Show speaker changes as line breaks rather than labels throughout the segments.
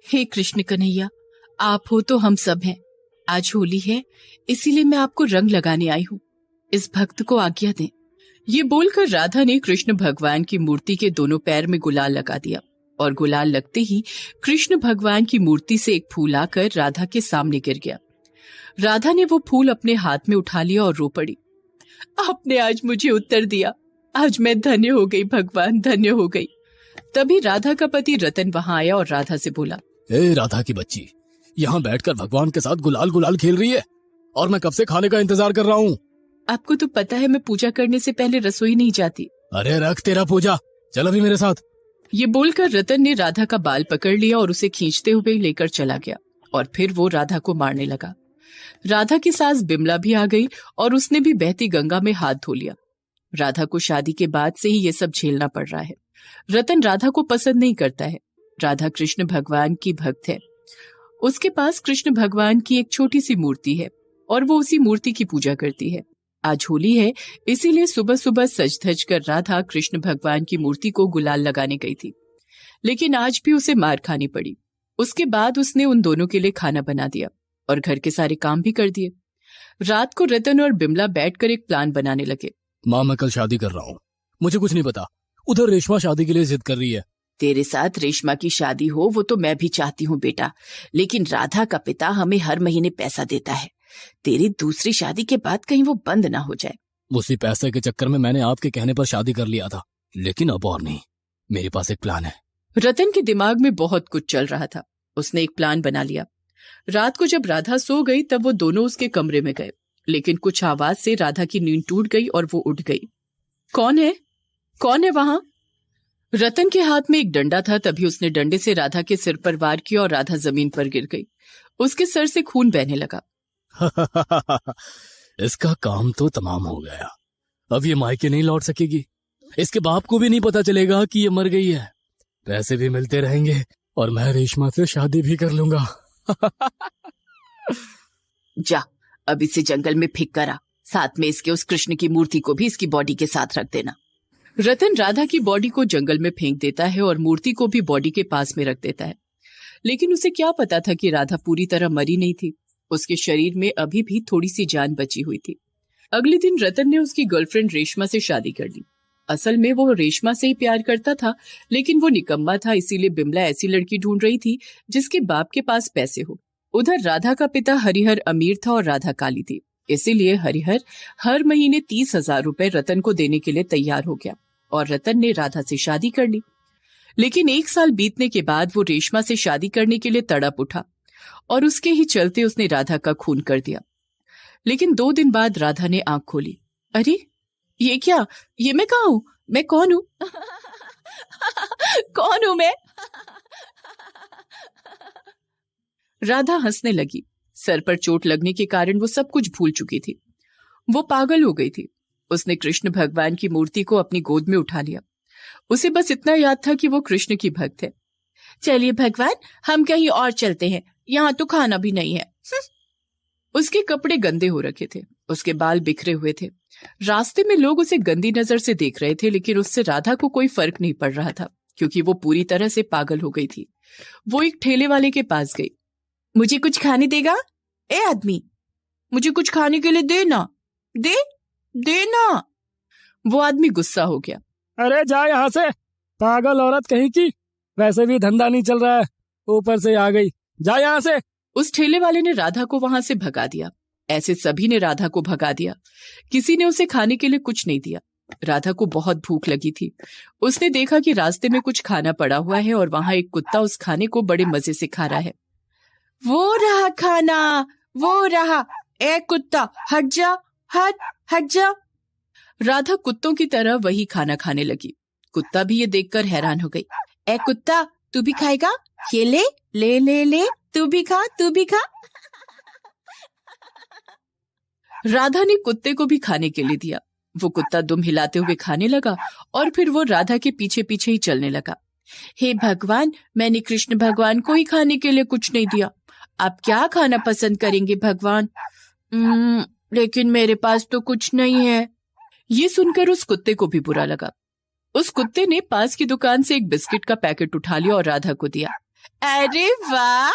हे कृष्ण कन्हैया, आप हो तो हम सब हैं। आज होली है, इसीलिए मैं आपको रंग लगाने आई हूँ। इस भक्त को आज्ञा दें। ये बोलकर राधा ने कृष्ण भगवान की मूर्ति के दोनों पैर में गुलाल लगा दिया और गुलाल लगते ही कृष्ण भगवान की मूर्ति से एक फूल आकर राधा के सामने गिर गया। राधा ने वो फूल अपने हाथ में उठा लिया और रो पड़ी। आपने आज मुझे उत्तर दिया, आज मैं धन्य हो गई भगवान, धन्य हो गई। तभी राधा का पति रतन वहां आया और राधा से बोला,
ए राधा की बच्ची, यहाँ बैठकर भगवान के साथ गुलाल गुलाल खेल रही है और मैं कब से खाने का इंतजार कर रहा हूँ।
आपको तो पता है मैं पूजा करने से पहले रसोई नहीं जाती।
अरे रख तेरा पूजा, चल अभी मेरे साथ।
ये बोलकर रतन ने राधा का बाल पकड़ लिया और उसे खींचते हुए लेकर चला गया और फिर वो राधा को मारने लगा। राधा की सास बिमला भी आ गई और उसने भी बहती गंगा में हाथ धो लिया। राधा को शादी के बाद से ही ये सब झेलना पड़ रहा है। रतन राधा को पसंद नहीं करता है। राधा कृष्ण भगवान की भक्त है। उसके पास कृष्ण भगवान की एक छोटी सी मूर्ति है और वो उसी मूर्ति की पूजा करती है। आज होली है, इसीलिए सुबह सुबह सज धज कर राधा कृष्ण भगवान की मूर्ति को गुलाल लगाने गई थी, लेकिन आज भी उसे मार खानी पड़ी। उसके बाद उसने उन दोनों के लिए खाना बना दिया और घर के सारे काम भी कर दिए। रात को रतन और बिमला बैठकर एक प्लान बनाने लगे।
माँ, मैं कल शादी कर रहा हूँ, मुझे कुछ नहीं पता। उधर रेशमा शादी के लिए जिद कर रही है।
तेरे साथ रेशमा की शादी हो वो तो मैं भी चाहती हूँ बेटा, लेकिन राधा का पिता हमें हर महीने पैसा देता है। तेरी दूसरी शादी के बाद कहीं वो बंद ना हो जाए।
उसी पैसे के चक्कर में मैंने आपके कहने पर शादी कर लिया था, लेकिन अब और नहीं। मेरे पास एक प्लान है।
रतन के दिमाग में बहुत कुछ चल रहा था। उसने एक प्लान बना लिया। रात को जब राधा सो गई तब वो दोनों उसके कमरे में गए, लेकिन कुछ आवाज से राधा की नींद टूट गई और वो उठ गई। कौन है? कौन है वहां? रतन के हाथ में एक डंडा था। तभी उसने डंडे से राधा के सिर पर वार किया और राधा जमीन पर गिर गई। उसके सर से खून बहने लगा।
इसका काम तो तमाम हो गया। अब ये मायके नहीं लौट सकेगी। इसके बाप को भी नहीं पता चलेगा कि ये मर गई है। पैसे भी मिलते रहेंगे और मैं रेशमा से शादी भी कर लूंगा।
जा, अब इसे जंगल में फेंक कर आ। साथ में इसके उस कृष्ण की मूर्ति को भी इसकी बॉडी के साथ रख देना। रतन राधा की बॉडी को जंगल में फेंक देता है और मूर्ति को भी बॉडी के पास में रख देता है, लेकिन उसे क्या पता था कि राधा पूरी तरह मरी नहीं थी। उसके शरीर में अभी भी थोड़ी सी जान बची हुई थी। अगले दिन रतन ने उसकी गर्लफ्रेंड रेशमा से शादी कर ली। असल में वो रेशमा से ही प्यार करता था, लेकिन वो निकम्मा था, इसीलिए बिमला ऐसी लड़की ढूंढ रही थी जिसके बाप के पास पैसे हो। उधर राधा का पिता हरिहर अमीर था और राधा काली थी, इसीलिए हरिहर हर महीने 30,000 रुपए रतन को देने के लिए तैयार हो गया और रतन ने राधा से शादी कर ली। लेकिन 1 साल बीतने के बाद वो रेशमा से शादी करने के लिए तड़प उठा और उसके ही चलते उसने राधा का खून कर दिया। लेकिन 2 दिन बाद राधा ने आंख खोली। अरे ये क्या? ये मैं कहाँ हूँ? मैं कौन हूँ? कौन हूँ मैं? राधा हंसने लगी। सर पर चोट लगने के कारण वो सब कुछ भूल चुकी थी। वो पागल हो गई थी। उसने कृष्ण भगवान की मूर्ति को अपनी गोद में उठा लिया। उसे बस इतना याद था कि वो कृष्ण की भक्त है। चलिए भगवान, हम कहीं और चलते हैं, यहाँ तो खाना भी नहीं है। उसके कपड़े गंदे हो रखे थे, उसके बाल बिखरे हुए थे। रास्ते में लोग उसे गंदी नजर से देख रहे थे, लेकिन उससे राधा को कोई फर्क नहीं पड़ रहा था, क्योंकि वो पूरी तरह से पागल हो गई थी। वो एक ठेले वाले के पास गई। मुझे कुछ खाने देगा? ए आदमी, मुझे कुछ खाने के लिए देना, देना। वो आदमी गुस्सा हो गया।
अरे जा यहाँ से, पागल औरत कहीं की। वैसे भी धंधा नहीं चल रहा है, ऊपर से आ गई। जा यहाँ से।
उस ठेले वाले ने राधा को वहां से भगा दिया। ऐसे सभी ने राधा को भगा दिया। किसी ने उसे खाने के लिए कुछ नहीं दिया। राधा को बहुत भूख लगी थी। उसने देखा कि रास्ते में कुछ खाना पड़ा हुआ है और वहां एक कुत्ता उस खाने को बड़े मजे से खा रहा है। वो रहा खाना, वो रहा। ए कुत्ता, हट जा, हट जा। राधा कुत्तों की तरह वही खाना खाने लगी। कुत्ता भी ये देखकर हैरान हो गई। ए कुत्ता, तू भी खाएगा? ये ले ले ले ले, तू भी खा, तू भी खा। राधा ने कुत्ते को भी खाने के लिए दिया। वो कुत्ता दुम हिलाते हुए खाने लगा और फिर वो राधा के पीछे पीछे ही चलने लगा। हे भगवान, मैंने कृष्ण भगवान को ही खाने के लिए कुछ नहीं दिया। आप क्या खाना पसंद करेंगे भगवान? लेकिन मेरे पास तो कुछ नहीं है। ये सुनकर उस कुत्ते को भी बुरा लगा। उस कुत्ते ने पास की दुकान से एक बिस्किट का पैकेट उठा लिया और राधा को दिया। अरे वाह,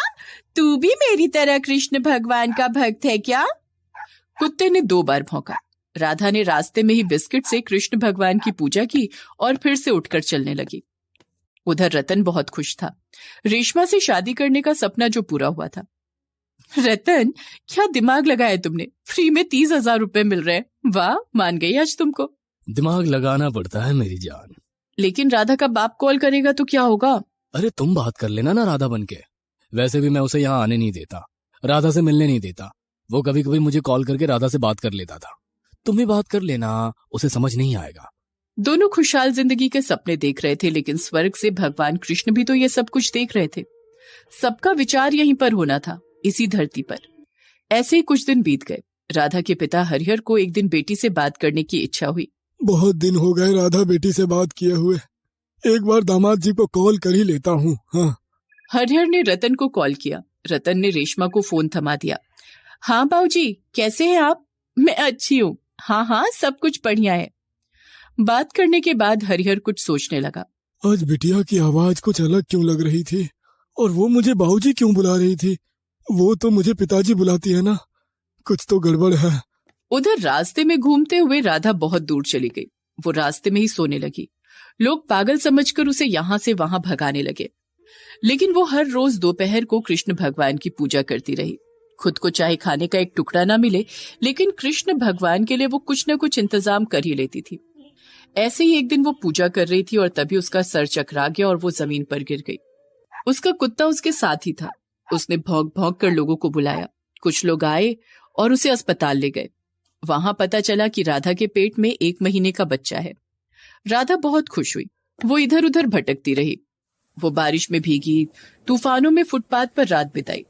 तू भी मेरी तरह कृष्ण भगवान का भक्त है क्या? कुत्ते ने 2 बार भौंका। राधा ने रास्ते में ही बिस्किट से कृष्ण भगवान की पूजा की और फिर से उठकर चलने लगी। उधर रतन बहुत खुश था। रेशमा से शादी करने का सपना जो पूरा हुआ था। रतन, क्या दिमाग लगाया तुमने? फ्री में 30,000 रुपए मिल रहे हैं। वाह, मान गई आज तुमको।
दिमाग लगाना पड़ता है मेरी जान।
लेकिन राधा का बाप कॉल करेगा तो क्या होगा?
अरे तुम बात कर लेना ना राधा बनके। वैसे भी मैं उसे यहाँ आने नहीं देता, राधा से मिलने नहीं देता। वो कभी कभी मुझे कॉल करके राधा से बात कर लेता था। तुम ही बात कर लेना, उसे समझ नहीं आएगा।
दोनों खुशहाल जिंदगी के सपने देख रहे थे, लेकिन स्वर्ग से भगवान कृष्ण भी तो ये सब कुछ देख रहे थे। सबका विचार यहीं पर होना था, इसी धरती पर। ऐसे ही कुछ दिन बीत गए। राधा के पिता हरिहर को एक दिन बेटी से बात करने की इच्छा हुई।
बहुत दिन हो गए राधा बेटी से बात किए हुए, एक बार दामाद जी को कॉल कर ही लेता हूँ। हाँ।
हरिहर ने रतन को कॉल किया। रतन ने रेशमा को फोन थमा दिया। हाँ बाबूजी, कैसे हैं आप? मैं अच्छी हूँ। हाँ हाँ, सब कुछ बढ़िया है। बात करने के बाद हरिहर कुछ सोचने लगा।
आज बिटिया की आवाज कुछ अलग क्यों लग रही थी, और वो मुझे बाबूजी क्यों बुला रही थी? वो तो मुझे पिताजी बुलाती है ना, कुछ तो गड़बड़ है।
उधर रास्ते में घूमते हुए राधा बहुत दूर चली गई। वो रास्ते में ही सोने लगी। लोग पागल समझकर उसे यहाँ से वहां भगाने लगे, लेकिन वो हर रोज दोपहर को कृष्ण भगवान की पूजा करती रही। खुद को चाहे खाने का एक टुकड़ा ना मिले, लेकिन कृष्ण भगवान के लिए वो कुछ न कुछ इंतजाम कर ही लेती थी। ऐसे ही एक दिन वो पूजा कर रही थी और तभी उसका सर चकरा गया और वो जमीन पर गिर गई। उसका कुत्ता उसके साथ ही था। उसने भौंक भौंक कर लोगों को बुलाया। कुछ लोग आए और उसे अस्पताल ले गए। वहां पता चला कि राधा के पेट में 1 महीने का बच्चा है। राधा बहुत खुश हुई। वो इधर उधर भटकती रही। वो बारिश में भीगी, तूफानों में फुटपाथ पर रात बिताई।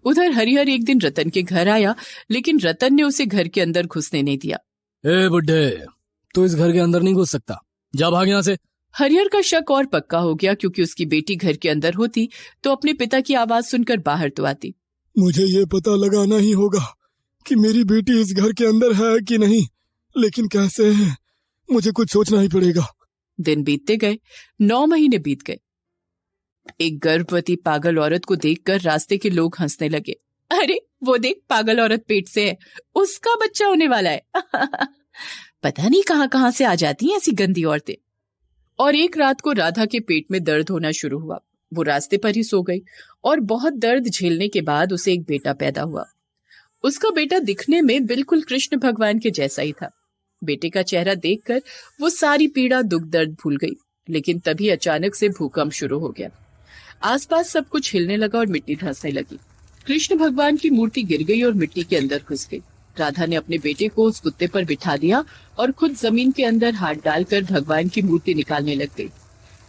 उधर हरिहर एक दिन रतन के घर आया, लेकिन रतन ने उसे घर के अंदर घुसने नहीं दिया।
ए बुड्ढे, तू इस घर के अंदर नहीं घुस सकता, जा भाग यहाँ से।
हरिहर का शक और पक्का हो गया, क्योंकि उसकी बेटी घर के अंदर होती तो अपने पिता की आवाज सुनकर बाहर तो आती।
मुझे ये पता लगाना ही होगा कि मेरी बेटी इस घर के अंदर है कि नहीं, लेकिन कैसे है, मुझे कुछ सोचना ही पड़ेगा।
दिन बीतते गए, 9 महीने बीत गए। एक गर्भवती पागल औरत को देखकर रास्ते के लोग हंसने लगे। अरे वो देख, पागल औरत पेट से है, उसका बच्चा होने वाला है। पता नहीं कहां कहां से आ जाती हैं ऐसी गंदी औरतें। और एक रात को राधा के पेट में दर्द होना शुरू हुआ। वो रास्ते पर ही सो गई और बहुत दर्द झेलने के बाद उसे एक बेटा पैदा हुआ। उसका बेटा दिखने में बिल्कुल कृष्ण भगवान के जैसा ही था। बेटे का चेहरा देखकर वो सारी पीड़ा दुख दर्द भूल गई। लेकिन तभी अचानक से भूकंप शुरू हो गया। आसपास सब कुछ हिलने लगा और मिट्टी धंसने लगी। कृष्ण भगवान की मूर्ति गिर गई और मिट्टी के अंदर घुस गई। राधा ने अपने बेटे को उस कुत्ते पर बिठा दिया और खुद जमीन के अंदर हाथ डालकर भगवान की मूर्ति निकालने लग गई।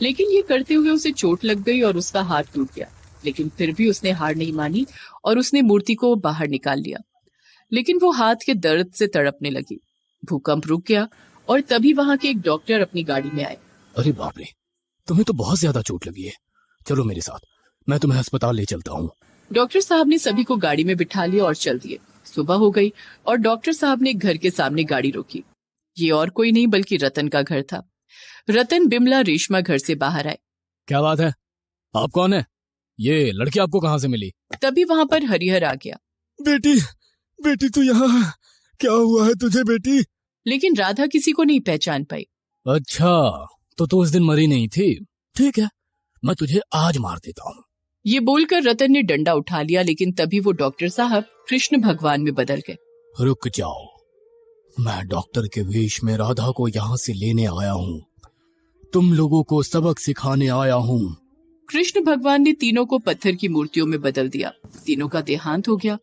लेकिन ये करते हुए उसे चोट लग गई और उसका हाथ टूट गया। लेकिन फिर भी उसने हार नहीं मानी और उसने मूर्ति को बाहर निकाल लिया। लेकिन वो हाथ के दर्द से तड़पने लगी। भूकंप रुक गया और तभी वहां के एक डॉक्टर अपनी गाड़ी में आए।
अरे बाप रे, तुम्हें तो बहुत ज्यादा चोट लगी है, चलो मेरे साथ, मैं तुम्हें अस्पताल ले चलता हूँ।
डॉक्टर साहब ने सभी को गाड़ी में बिठा लिया और चल दिए। सुबह हो गई और डॉक्टर साहब ने घर के सामने गाड़ी रोकी। ये और कोई नहीं बल्कि रतन का घर था। रतन, बिमला, रेशमा घर से बाहर आए।
क्या बात है, आप कौन है? ये लड़की आपको कहाँ से मिली?
तभी वहां पर हरिहर आ गया।
बेटी, बेटी तू यहाँ है, क्या हुआ है तुझे बेटी?
लेकिन राधा किसी को नहीं पहचान पाई।
अच्छा, तो उस दिन मरी नहीं थी। ठीक है, मैं तुझे आज मार देता हूँ।
ये बोलकर रतन ने डंडा उठा लिया, लेकिन तभी वो डॉक्टर साहब कृष्ण भगवान में बदल गए।
रुक जाओ, मैं डॉक्टर के वेश में राधा को यहाँ से लेने आया हूँ। तुम लोगों को सबक सिखाने आया हूँ।
कृष्ण भगवान ने तीनों को पत्थर की मूर्तियों में बदल दिया। तीनों का देहांत हो गया।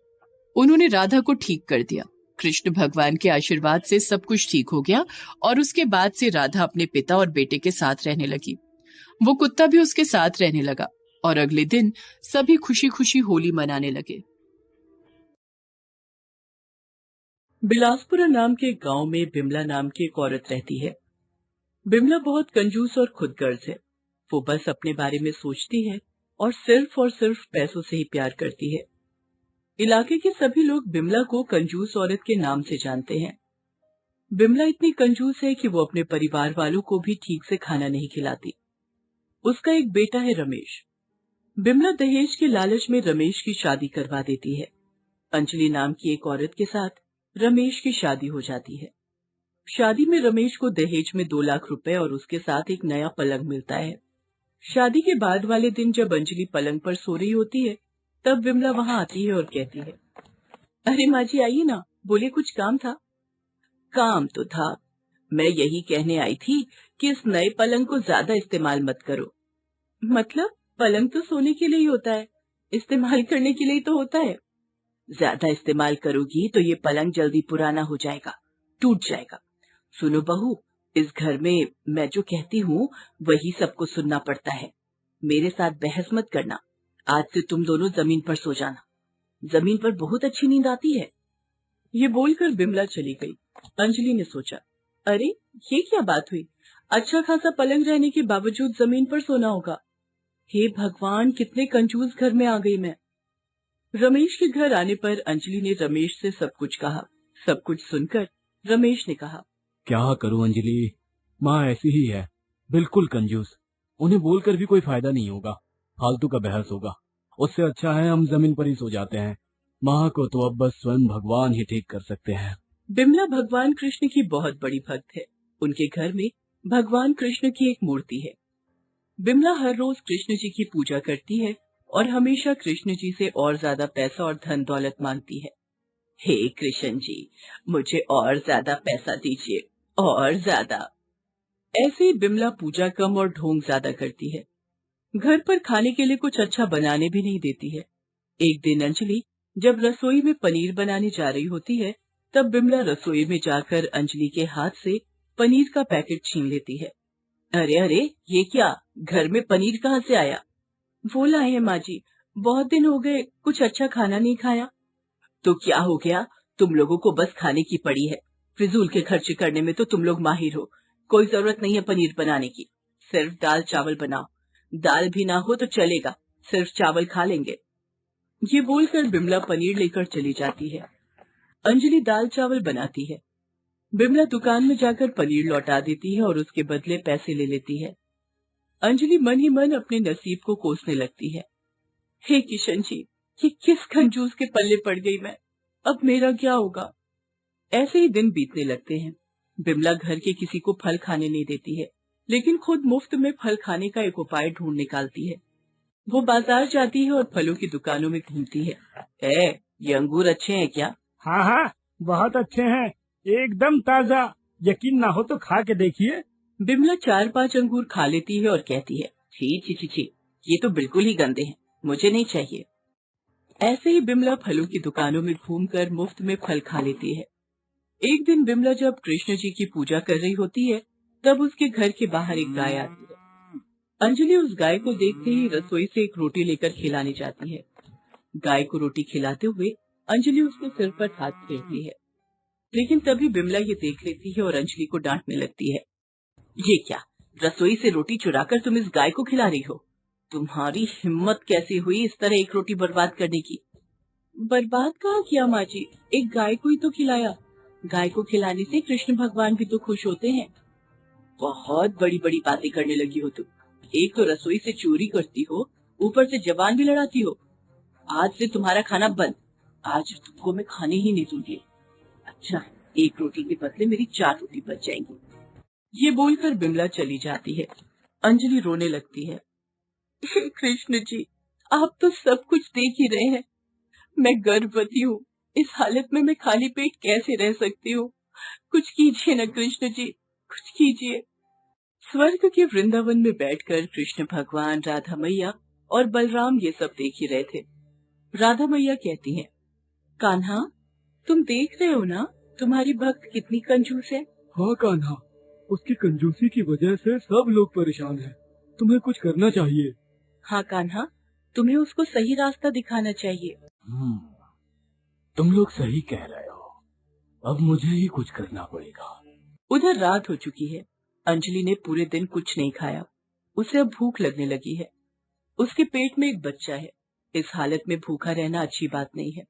उन्होंने राधा को ठीक कर दिया। कृष्ण भगवान के आशीर्वाद से सब कुछ ठीक हो गया और उसके बाद से राधा अपने पिता और बेटे के साथ रहने लगी। वो कुत्ता भी उसके साथ रहने लगा और अगले दिन सभी खुशी खुशी होली मनाने लगे।
बिलासपुरा नाम के गांव में बिमला नाम की एक औरत रहती है। बिमला बहुत कंजूस और खुदगर्ज है। वो बस अपने बारे में सोचती है और सिर्फ पैसों से ही प्यार करती है। इलाके के सभी लोग बिमला को कंजूस औरत के नाम से जानते हैं। बिमला इतनी कंजूस है कि वो अपने परिवार वालों को भी ठीक से खाना नहीं खिलाती। उसका एक बेटा है रमेश। बिमला दहेज के लालच में रमेश की शादी करवा देती है। अंजलि नाम की एक औरत के साथ रमेश की शादी हो जाती है। शादी में रमेश को दहेज में 2 लाख रुपए और उसके साथ एक नया पलंग मिलता है। शादी के बाद वाले दिन जब अंजलि पलंग पर सो रही होती है, तब बिमला वहां आती है और कहती है, अरे माँ जी आइए ना, बोले कुछ काम था। काम तो था, मैं यही कहने आई थी कि इस नए पलंग को ज्यादा इस्तेमाल मत करो। मतलब पलंग तो सोने के लिए ही होता है, इस्तेमाल करने के लिए तो होता है। ज्यादा इस्तेमाल करोगी तो ये पलंग जल्दी पुराना हो जाएगा, टूट जाएगा। सुनो बहू, इस घर में मैं जो कहती हूँ वही सबको सुनना पड़ता है। मेरे साथ बहस मत करना। आज से तुम दोनों जमीन पर सो जाना, जमीन पर बहुत अच्छी नींद आती है। ये बोलकर बिमला चली गई। अंजलि ने सोचा, अरे ये क्या बात हुई, अच्छा खासा पलंग रहने के बावजूद जमीन पर सोना होगा। हे भगवान, कितने कंजूस घर में आ गई मैं। रमेश के घर आने पर अंजलि ने रमेश से सब कुछ कहा। सब कुछ सुनकर रमेश ने कहा,
क्या करूं अंजलि, माँ ऐसी ही है, बिल्कुल कंजूस। उन्हें बोलकर भी कोई फायदा नहीं होगा, फालतू का बहस होगा। उससे अच्छा है हम जमीन पर ही सो जाते हैं। माँ को तो अब बस स्वयं भगवान ही ठीक कर सकते हैं।
बिमला भगवान कृष्ण की बहुत बड़ी भक्त है। उनके घर में भगवान कृष्ण की एक मूर्ति है। बिमला हर रोज कृष्ण जी की पूजा करती है और हमेशा कृष्ण जी से और ज्यादा पैसा और धन दौलत मांगती है। हे कृष्ण जी, मुझे और ज्यादा पैसा दीजिए, और ज्यादा। ऐसे ही बिमला पूजा कम और ढोंग ज्यादा करती है। घर पर खाने के लिए कुछ अच्छा बनाने भी नहीं देती है। एक दिन अंजलि जब रसोई में पनीर बनाने जा रही होती है, तब बिमला रसोई में जाकर अंजलि के हाथ से पनीर का पैकेट छीन लेती है। अरे अरे, ये क्या, घर में पनीर कहाँ से आया? वो लाए हैं माँ जी, बहुत दिन हो गए कुछ अच्छा खाना नहीं खाया। तो क्या हो गया, तुम लोगों को बस खाने की पड़ी है। फिजूल के खर्च करने में तो तुम लोग माहिर हो। कोई जरूरत नहीं है पनीर बनाने की, सिर्फ दाल चावल बनाओ। दाल भी ना हो तो चलेगा, सिर्फ चावल खा लेंगे। ये बोलकर बिमला पनीर लेकर चली जाती है। अंजलि दाल चावल बनाती है। बिमला दुकान में जाकर पनीर लौटा देती है और उसके बदले पैसे ले लेती है। अंजलि मन ही मन अपने नसीब को कोसने लगती है। हे किशन जी, ये किस कंजूस के पल्ले पड़ गई मैं, अब मेरा क्या होगा। ऐसे ही दिन बीतने लगते हैं। बिमला घर के किसी को फल खाने नहीं देती है, लेकिन खुद मुफ्त में फल खाने का एक उपाय ढूंढ निकालती है। वो बाजार जाती है और फलों की दुकानों में घूमती है। ये अंगूर अच्छे हैं क्या?
हाँ हाँ, बहुत अच्छे हैं, एकदम ताजा, यकीन ना हो तो खा के देखिए।
बिमला 4-5 अंगूर खा लेती है और कहती है, छी छी छी छी, ये तो बिल्कुल ही गंदे हैं, मुझे नहीं चाहिए। ऐसे ही बिमला फलों की दुकानों में घूमकर मुफ्त में फल खा लेती है। एक दिन बिमला जब कृष्ण जी की पूजा कर रही होती है, तब उसके घर के बाहर एक गाय आती है। अंजलि उस गाय को देखते ही रसोई से एक रोटी लेकर खिलाने जाती है। गाय को रोटी खिलाते हुए अंजलि उसके सिर पर हाथ फेरती है, लेकिन तभी बिमला ये देख लेती है और अंजलि को डांटने लगती है। ये क्या, रसोई से रोटी चुराकर तुम इस गाय को खिला रही हो? तुम्हारी हिम्मत कैसे हुई इस तरह एक रोटी बर्बाद करने की? बर्बाद कहाँ किया माँ जी, एक गाय को ही तो खिलाया। गाय को खिलाने से कृष्ण भगवान भी तो खुश होते हैं। बहुत बड़ी बड़ी बातें करने लगी हो तुम। एक तो रसोई से चोरी करती हो, ऊपर से जबान भी लड़ाती हो। आज से तुम्हारा खाना बंद, आज तुमको मैं खाने ही नहीं दूंगी। अच्छा, एक रोटी के बदले मेरी 4 रोटी बच जाएंगी। ये बोलकर बिमला चली जाती है। अंजलि रोने लगती है। हे कृष्ण जी, आप तो सब कुछ देख ही रहे हैं, मैं गर्भवती हूँ, इस हालत में मैं खाली पेट कैसे रह सकती हूँ? कुछ कीजिए न कृष्ण जी, कुछ कीजिए। स्वर्ग के वृंदावन में बैठकर कृष्ण भगवान, राधा मैया और बलराम ये सब देख ही रहे थे। राधा मैया कहती हैं, कान्हा, तुम देख रहे हो ना तुम्हारी भक्त कितनी कंजूस है।
हाँ कान्हा, उसकी कंजूसी की वजह से सब लोग परेशान हैं। तुम्हें कुछ करना चाहिए।
हाँ कान्हा, तुम्हें उसको सही रास्ता दिखाना चाहिए।
तुम लोग सही कह रहे हो, अब मुझे ही कुछ करना पड़ेगा।
उधर रात हो चुकी है। अंजलि ने पूरे दिन कुछ नहीं खाया, उसे अब भूख लगने लगी है। उसके पेट में एक बच्चा है, इस हालत में भूखा रहना अच्छी बात नहीं है।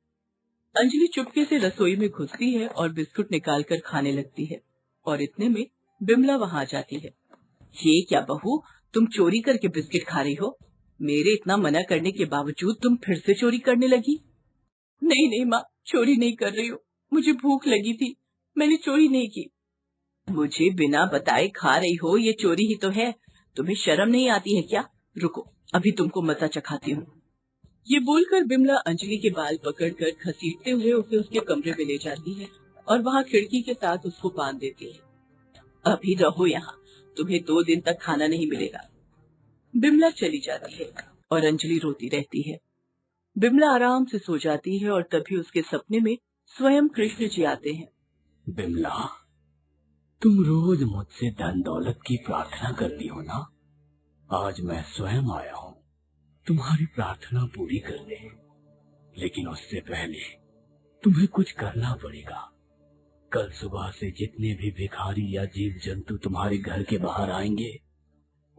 अंजलि चुपके से रसोई में घुसती है और बिस्कुट निकालकर खाने लगती है, और इतने में बिमला वहां आ जाती है। ये क्या बहू, तुम चोरी करके बिस्किट खा रही हो? मेरे इतना मना करने के बावजूद तुम फिर से चोरी करने लगी? नहीं नहीं माँ, चोरी नहीं कर रही हूँ, मुझे भूख लगी थी, मैंने चोरी नहीं की। मुझे बिना बताए खा रही हो, ये चोरी ही तो है। तुम्हें शर्म नहीं आती है क्या? रुको, अभी तुमको मजा चखाती हूँ। ये बोलकर बिमला अंजलि के बाल पकड़कर घसीटते हुए उसे उसके कमरे में ले जाती है और वहाँ खिड़की के साथ उसको बांध देती है। अभी रहो यहाँ, तुम्हें 2 दिन तक खाना नहीं मिलेगा। बिमला चली जाती है और अंजलि रोती रहती है। बिमला आराम से सो जाती है और तभी उसके सपने में स्वयं कृष्ण जी आते हैं।
बिमला, तुम रोज मुझसे धन दौलत की प्रार्थना करती हो ना? आज मैं स्वयं आया हूँ तुम्हारी प्रार्थना पूरी करने, लेकिन उससे पहले तुम्हें कुछ करना पड़ेगा। कल सुबह से जितने भी भिखारी या जीव जंतु तुम्हारे घर के बाहर आएंगे,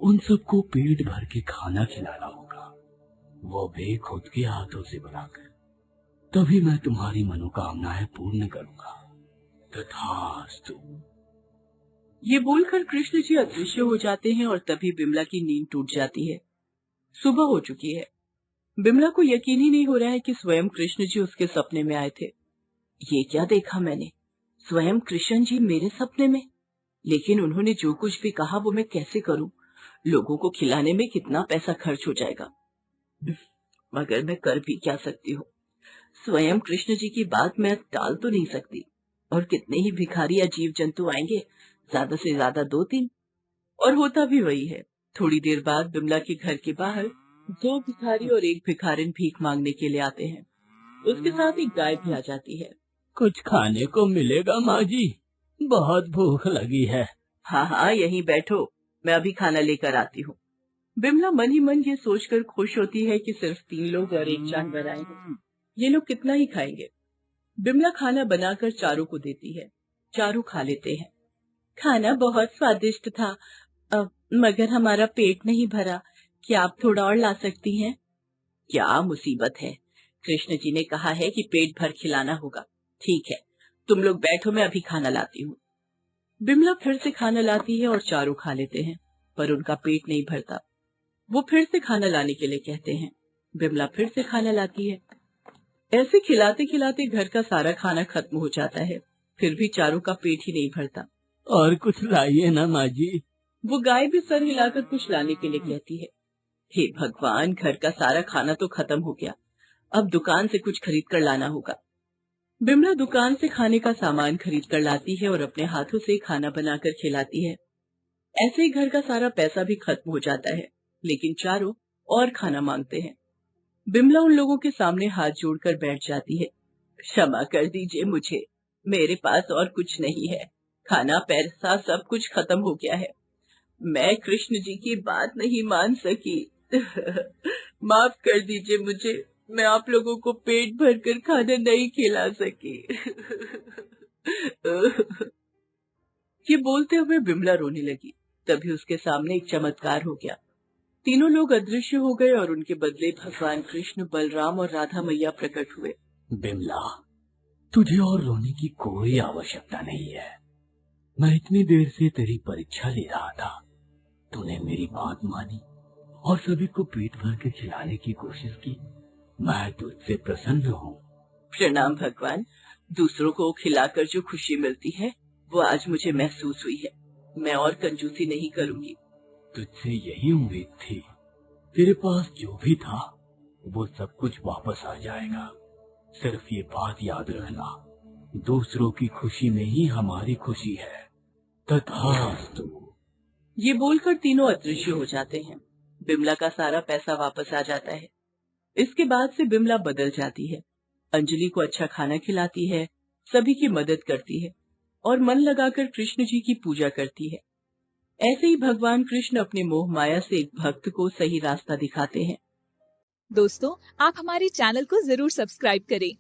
उन सबको पेट भर के खाना खिलाना होगा, वो भी खुद के हाथों से बनाकर। तभी मैं तुम्हारी मनोकामनाएं पूर्ण करूंगा। तथास्तु।
ये बोलकर कृष्ण जी अदृश्य हो जाते हैं और तभी बिमला की नींद टूट जाती है। सुबह हो चुकी है। बिमला को यकीन ही नहीं हो रहा है कि स्वयं कृष्ण जी उसके सपने में आए थे। ये क्या देखा मैंने? स्वयं कृष्ण जी मेरे सपने में? लेकिन उन्होंने जो कुछ भी कहा वो मैं कैसे करूं? लोगों को खिलाने में कितना पैसा खर्च हो जाएगा। मगर मैं कर भी क्या सकती हूँ? स्वयं कृष्ण जी की बात मैं टाल तो नहीं सकती। और कितने ही भिखारी या जीव जंतु आएंगे, ज्यादा से ज्यादा 2-3। और होता भी वही है। थोड़ी देर बाद बिमला के घर के बाहर 2 भिखारी और 1 भिखारिन भीख मांगने के लिए आते हैं। उसके साथ एक गाय भी आ जाती है।
कुछ खाने को मिलेगा माँ जी? बहुत भूख लगी है।
हाँ हाँ, यहीं बैठो, मैं अभी खाना लेकर आती हूँ। बिमला मन ही मन ये सोचकर खुश होती है कि सिर्फ 3 लोग और 1 जानवर आए हैं। ये लोग कितना ही खाएंगे। बिमला खाना बनाकर चारों को देती है। चारों खा लेते हैं। खाना बहुत स्वादिष्ट था, मगर हमारा पेट नहीं भरा। क्या आप थोड़ा और ला सकती हैं? क्या मुसीबत है? कृष्ण जी ने कहा है कि पेट भर खिलाना होगा। ठीक है, तुम लोग बैठो, मैं अभी खाना लाती हूँ। बिमला फिर से खाना लाती है और चारों खा लेते हैं, पर उनका पेट नहीं भरता। वो फिर से खाना लाने के लिए कहते हैं। बिमला फिर से खाना लाती है। ऐसे खिलाते खिलाते घर का सारा खाना खत्म हो जाता है, फिर भी चारों का पेट ही नहीं भरता।
और कुछ लाइए ना माँ जी।
वो गाय भी सर हिलाकर कुछ लाने के लिए कहती है। हे भगवान, घर का सारा खाना तो खत्म हो गया, अब दुकान से कुछ खरीद कर लाना होगा। बिमला दुकान से खाने का सामान खरीद कर लाती है और अपने हाथों से खाना बनाकर खिलाती है। ऐसे ही घर का सारा पैसा भी खत्म हो जाता है, लेकिन चारों और खाना मांगते हैं। बिमला उन लोगों के सामने हाथ जोड़कर बैठ जाती है। क्षमा कर दीजिए मुझे, मेरे पास और कुछ नहीं है। खाना पैसा सब कुछ खत्म हो गया है। मैं कृष्ण जी की बात नहीं मान सकी। माफ कर दीजिए मुझे, मैं आप लोगों को पेट भरकर खाना नहीं खिला सकी। ये बोलते हुए बिमला रोने लगी। तभी उसके सामने एक चमत्कार हो गया। तीनों लोग अदृश्य हो गए और उनके बदले भगवान कृष्ण, बलराम और राधा मैया प्रकट हुए।
बिमला, तुझे और रोने की कोई आवश्यकता नहीं है। मैं इतनी देर से तेरी परीक्षा ले रहा था। तूने मेरी बात मानी और सभी को पेट भर के खिलाने की कोशिश की। मैं तुझसे प्रसन्न हूँ।
प्रणाम भगवान। दूसरों को खिलाकर जो खुशी मिलती है वो आज मुझे महसूस हुई है। मैं और कंजूसी नहीं करूंगी।
तुझसे यही उम्मीद थी। तेरे पास जो भी था वो सब कुछ वापस आ जाएगा। सिर्फ ये बात याद रखना, दूसरों की खुशी में ही हमारी खुशी है। तथास्तु।
ये बोलकर तीनों अदृश्य हो जाते हैं। बिमला का सारा पैसा वापस आ जाता है। इसके बाद से बिमला बदल जाती है। अंजलि को अच्छा खाना खिलाती है, सभी की मदद करती है और मन लगाकर कृष्ण जी की पूजा करती है। ऐसे ही भगवान कृष्ण अपने मोह माया से एक भक्त को सही रास्ता दिखाते हैं।
दोस्तों, आप हमारे चैनल को जरूर सब्सक्राइब करें